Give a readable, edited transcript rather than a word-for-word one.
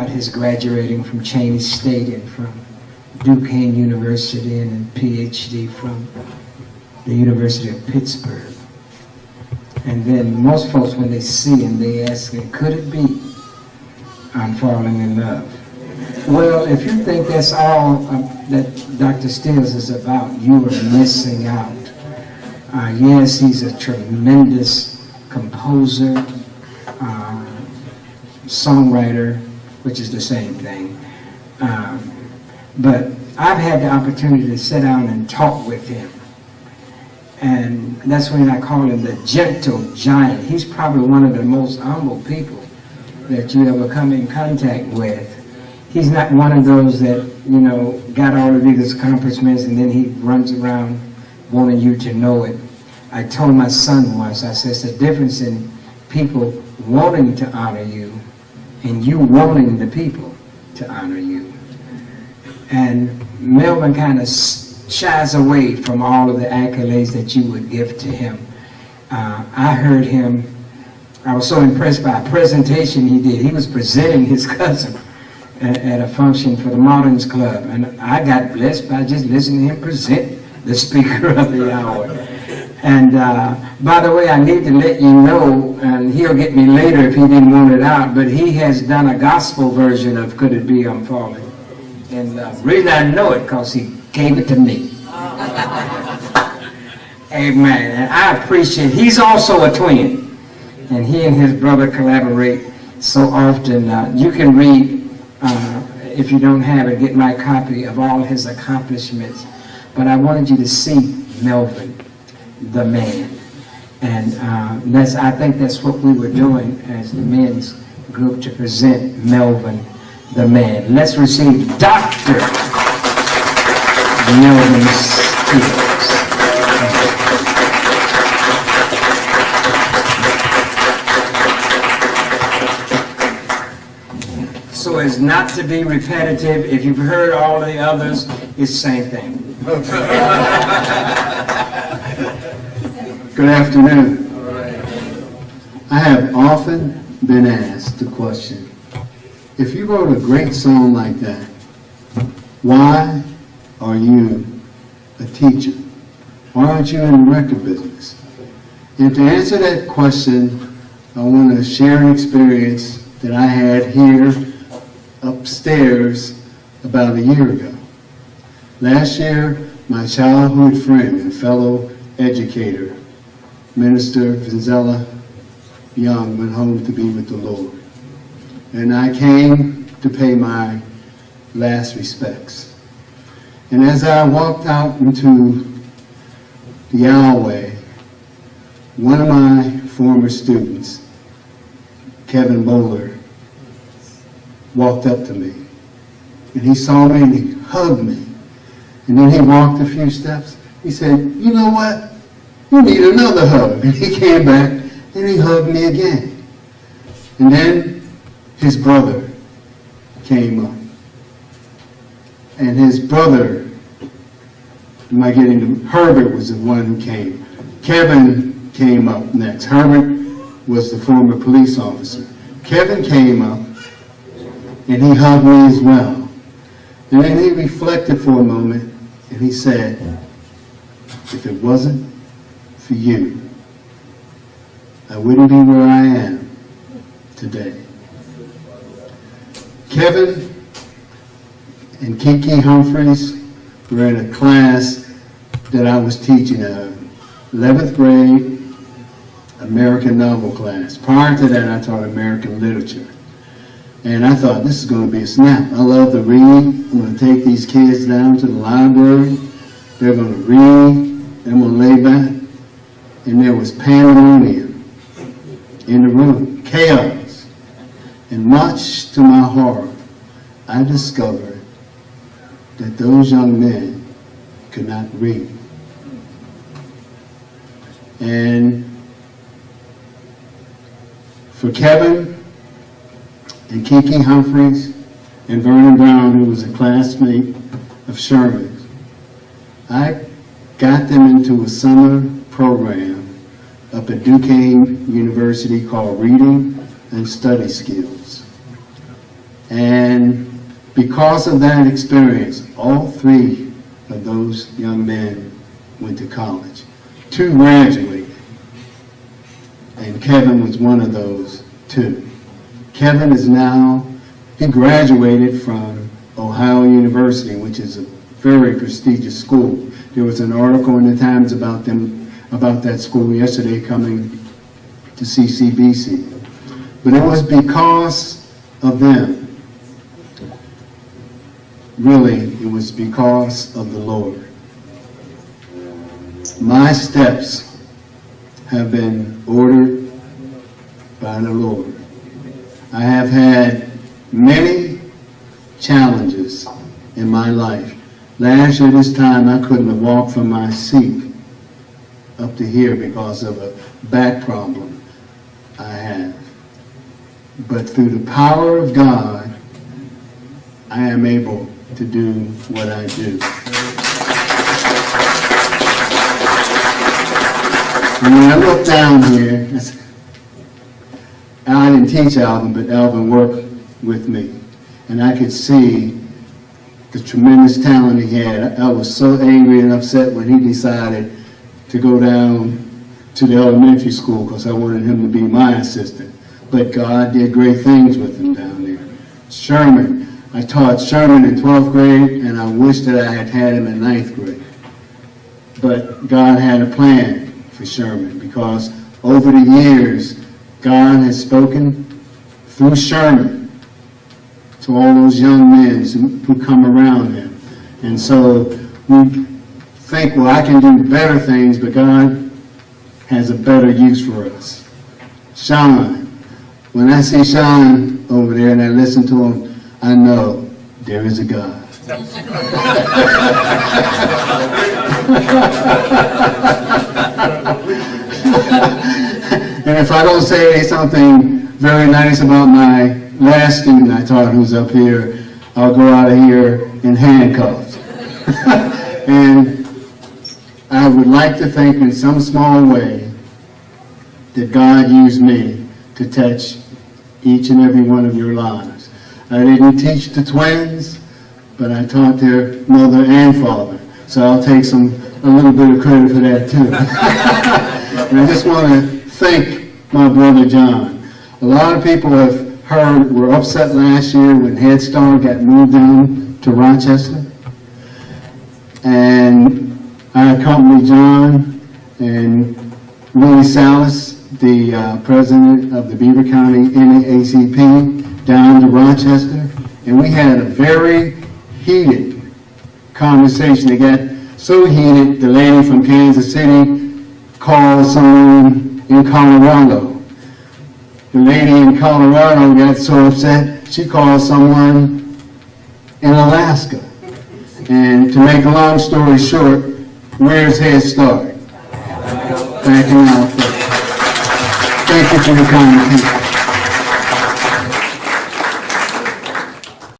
about his graduating from Cheney State and from Duquesne University and a PhD from the University of Pittsburgh. And then most folks, when they see him, they ask him, could it be I'm falling in love? Well, if you think that's all that Dr. Steals is about, you are missing out. Yes, he's a tremendous composer, songwriter, which is the same thing. But I've had the opportunity to sit down and talk with him. And that's when I call him the gentle giant. He's probably one of the most humble people that you ever come in contact with. He's not one of those that, you know, got all of these accomplishments and then he runs around wanting you to know it. I told my son once, I said, it's the difference in people wanting to honor you and you wanting the people to honor you. And Melvin kind of shies away from all of the accolades that you would give to him. I heard him, I was so impressed by a presentation he did. He was presenting his cousin at a function for the Moderns Club, and I got blessed by just listening to him present the speaker of the hour. And by the way, I need to let you know, and he'll get me later if he didn't want it out, but he has done a gospel version of Could It Be I'm Falling. And the reason I know it, because he gave it to me. Amen. And I appreciate it. He's also a twin, and he and his brother collaborate so often. You can read, if you don't have it, get my copy of all his accomplishments. But I wanted you to see Melvin, the man. And I think that's what we were doing as the men's group, to present Melvin, the man. Let's receive Dr. Melvin Steals. So as not to be repetitive, if you've heard all the others, it's the same thing. Good afternoon. I have often been asked the question, if you wrote a great song like that, why are you a teacher? Why aren't you in the record business? And to answer that question, I want to share an experience that I had here upstairs about a year ago. Last year, my childhood friend and fellow educator, Minister Vinzella Young, went home to be with the Lord. And I came to pay my last respects. And as I walked out into the aisleway, one of my former students, Kevin Bowler, walked up to me. And he saw me and he hugged me. And then he walked a few steps. He said, you know what? You need another hug. And he came back and he hugged me again. And then his brother came up. And his brother, Herbert was the one who came. Kevin came up next. Herbert was the former police officer. Kevin came up and he hugged me as well. And then he reflected for a moment and he said, if it wasn't for you, I wouldn't be where I am today. Kevin and Kiki Humphreys were in a class that I was teaching, a 11th grade American novel class. Prior to that, I taught American literature. And I thought, this is going to be a snap. I love to read. I'm going to take these kids down to the library. They're going to read. I'm going to lay back. And there was pandemonium in the room, chaos. And much to my horror, I discovered that those young men could not read. And for Kevin and Kiki Humphreys and Vernon Brown, who was a classmate of Sherman's, I got them into a summer program up at Duquesne University called Reading and Study Skills. And because of that experience, all three of those young men went to college. 2 graduated. And Kevin was one of those 2. Kevin is now, he graduated from Ohio University, which is a very prestigious school. There was an article in the Times about that school yesterday coming to CCBC. But it was because of them. Really, it was because of the Lord. My steps have been ordered by the Lord. I have had many challenges in my life. Last year this time I couldn't have walked from my seat up to here because of a back problem I have. But through the power of God, I am able to do what I do. And when I look down here, I didn't teach Alvin, but Alvin worked with me. And I could see the tremendous talent he had. I was so angry and upset when he decided to go down to the elementary school because I wanted him to be my assistant. But God did great things with him down there. Sherman, I taught Sherman in 12th grade, and I wish that I had had him in 9th grade. But God had a plan for Sherman because over the years, God has spoken through Sherman to all those young men who come around him. And so we think, well, I can do better things, but God has a better use for us. Sean, when I see Sean over there and I listen to him, I know there is a God. And if I don't say something very nice about my last student I taught who's up here, I'll go out of here in handcuffs. And I would like to think in some small way that God used me to touch each and every one of your lives. I didn't teach the twins, but I taught their mother and father. So I'll take a little bit of credit for that too. And I just want to thank my brother John. A lot of people were upset last year when Head Start got moved down to Rochester. And I accompanied John and Willie Salas, the president of the Beaver County NAACP, down to Rochester. And we had a very heated conversation. It got so heated, the lady from Kansas City called someone in Colorado. The lady in Colorado got so upset, she called someone in Alaska. And to make a long story short, where's Head Start? Backing out. Thank you for your comment.